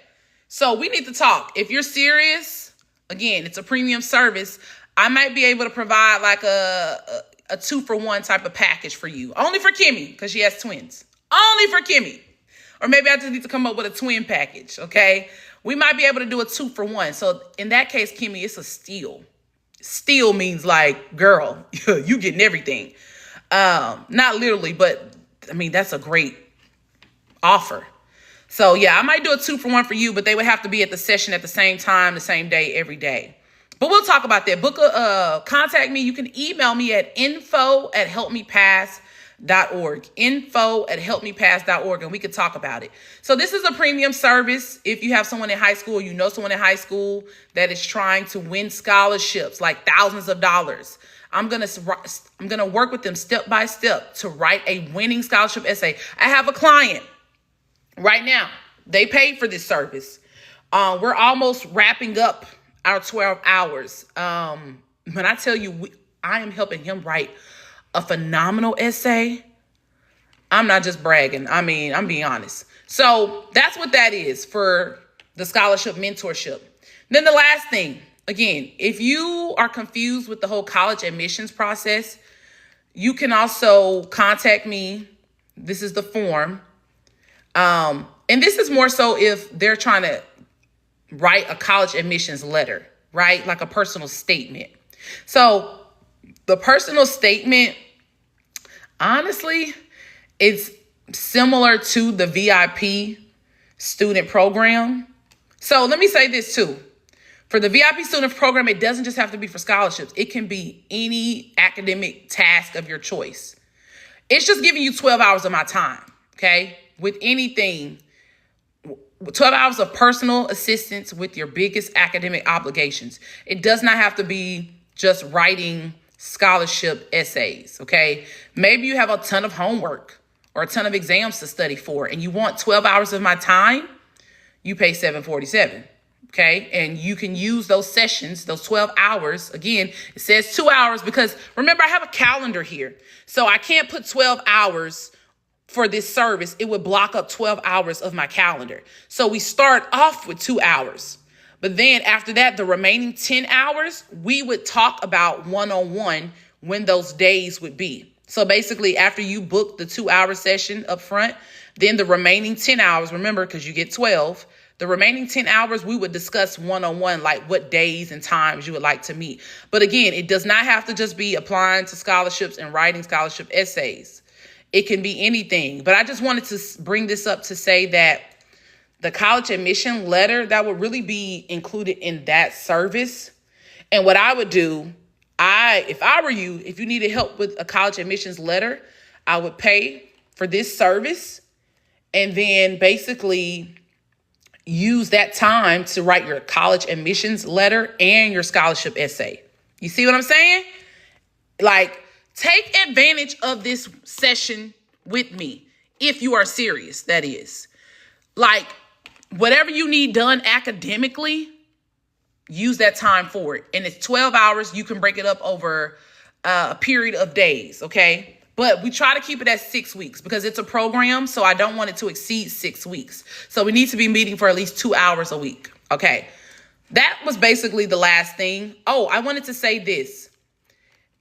So we need to talk. If you're serious, again, it's a premium service. I might be able to provide like a 2-for-1 type of package for you. Only for Kimmy, because she has twins. Only for Kimmy. Or maybe I just need to come up with a twin package. Okay. We might be able to do a 2-for-1. So in that case, Kimmy, it's a steal. Steal means like, girl, you getting everything. Not literally, but I mean, that's a great offer. So yeah, I might do a 2-for-1 for you, but they would have to be at the session at the same time, the same day, every day. But we'll talk about that. Contact me. You can email me at info@helpmepass.org. info@helpmepass.org, and we could talk about it. So this is a premium service. If you have someone in high school, you know someone in high school that is trying to win scholarships, like thousands of dollars, I'm gonna work with them step by step to write a winning scholarship essay. I have a client right now. They paid for this service. We're almost wrapping up our 12 hours. When I tell you, I am helping him write a phenomenal essay. I'm not just bragging. I mean, I'm being honest. So that's what that is for the scholarship mentorship. Then the last thing, again, if you are confused with the whole college admissions process, you can also contact me. This is the form. And this is more so if they're trying to write a college admissions letter, right? Like a personal statement. So the personal statement, honestly, it's similar to the VIP student program. So let me say this too. For the VIP student program, it doesn't just have to be for scholarships. It can be any academic task of your choice. It's just giving you 12 hours of my time, okay? With anything, 12 hours of personal assistance with your biggest academic obligations. It does not have to be just writing scholarship essays, okay? Maybe you have a ton of homework or a ton of exams to study for, and you want 12 hours of my time, you pay $747, okay? And you can use those sessions, those 12 hours. Again, it says 2 hours because remember, I have a calendar here. So I can't put 12 hours for this service. It would block up 12 hours of my calendar. So we start off with 2 hours. But then after that, the remaining 10 hours, we would talk about one-on-one when those days would be. So basically, after you book the 2-hour session up front, then the remaining 10 hours, remember, because you get 12, the remaining 10 hours, we would discuss one-on-one, like what days and times you would like to meet. But again, it does not have to just be applying to scholarships and writing scholarship essays. It can be anything. But I just wanted to bring this up to say that the college admission letter, that would really be included in that service. And what I would do, if I were you, if you needed help with a college admissions letter, I would pay for this service and then basically use that time to write your college admissions letter and your scholarship essay. You see what I'm saying? Like, take advantage of this session with me if you are serious, that is. Like, whatever you need done academically, use that time for it. And it's 12 hours. You can break it up over a period of days, okay? But we try to keep it at 6 weeks because it's a program, so I don't want it to exceed 6 weeks. So we need to be meeting for at least 2 hours a week, okay? That was basically the last thing. Oh, I wanted to say this.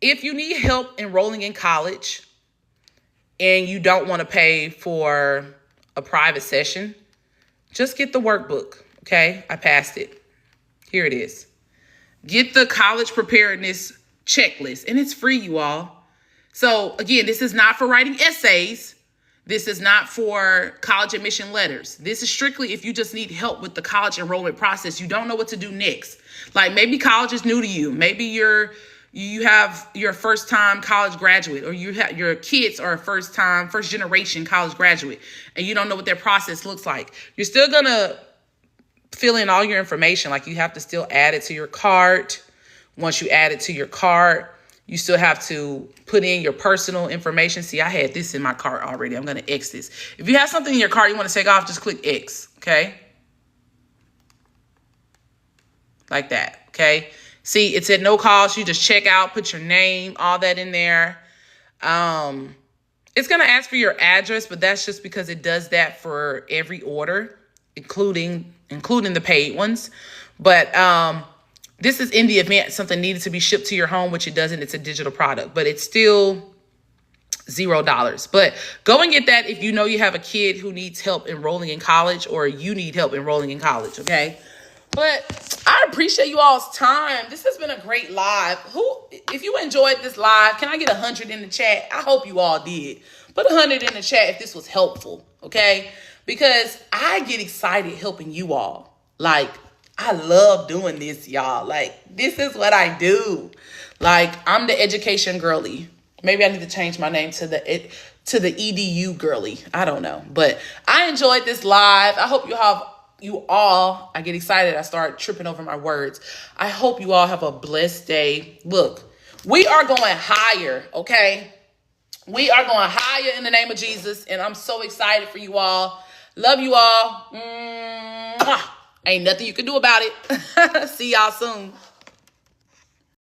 If you need help enrolling in college and you don't want to pay for a private session, just get the workbook, okay? I passed it. Here it is. Get the college preparedness checklist, and it's free, you all. So again, this is not for writing essays. This is not for college admission letters. This is strictly if you just need help with the college enrollment process. You don't know what to do next. Like maybe college is new to you. Maybe you have your first time college graduate, or your kids are a first generation college graduate, and you don't know what their process looks like. You're still gonna fill in all your information. Like you have to still add it to your cart. Once you add it to your cart, you still have to put in your personal information. See, I had this in my cart already. I'm going to X this. If you have something in your cart you want to take off, just click X, okay? Like that, okay? See, it's at no cost. You just check out, put your name, all that in there. It's going to ask for your address, but that's just because it does that for every order, including the paid ones. But this is in the event something needed to be shipped to your home, which it doesn't. It's a digital product, but it's still $0. But go and get that if you know you have a kid who needs help enrolling in college, or you need help enrolling in college, okay? But I appreciate you all's time. This has been a great live. If you enjoyed this live, can I get 100 in the chat? I hope you all did. Put 100 in the chat if this was helpful, okay? Because I get excited helping you all. Like, I love doing this, y'all. Like, this is what I do. Like, I'm the education girly. Maybe I need to change my name to the EDU girly. I don't know. But I enjoyed this live. I hope I get excited. I start tripping over my words. I hope you all have a blessed day. Look, we are going higher, okay? We are going higher in the name of Jesus. And I'm so excited for you all. Love you all. Mwah. Ain't nothing you can do about it. See y'all soon.